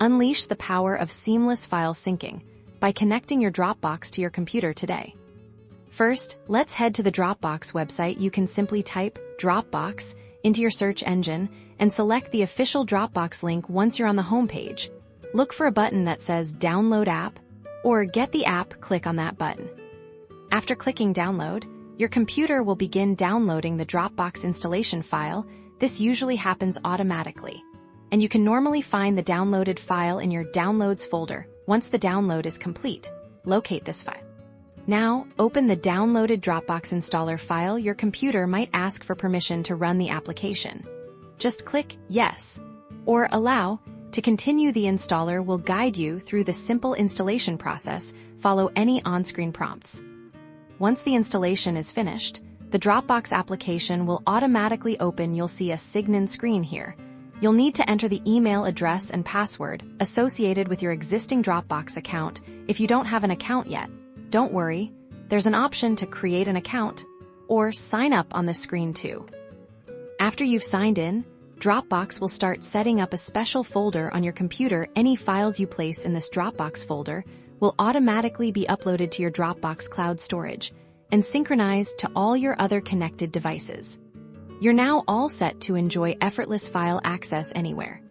Unleash the power of seamless file syncing by connecting your Dropbox to your computer today. First, let's head to the Dropbox website. You can simply type Dropbox into your search engine and select the official Dropbox link. Once you're on the home page, look for a button that says Download App or Get the App. Click on that button. After clicking Download, your computer will begin downloading the Dropbox installation file. This usually happens automatically, and you can normally find the downloaded file in your Downloads folder. Once the download is complete, locate this file. Now, open the downloaded Dropbox installer file. Your computer might ask for permission to run the application. Just click Yes or Allow to continue. The installer will guide you through the simple installation process. Follow any on-screen prompts. Once the installation is finished, the Dropbox application will automatically open. You'll see a sign-in screen here. You'll need to enter the email address and password associated with your existing Dropbox account. If you don't have an account yet, don't worry, there's an option to create an account or sign up on the screen too. After you've signed in, Dropbox will start setting up a special folder on your computer. Any files you place in this Dropbox folder will automatically be uploaded to your Dropbox cloud storage and synchronized to all your other connected devices. You're now all set to enjoy effortless file access anywhere.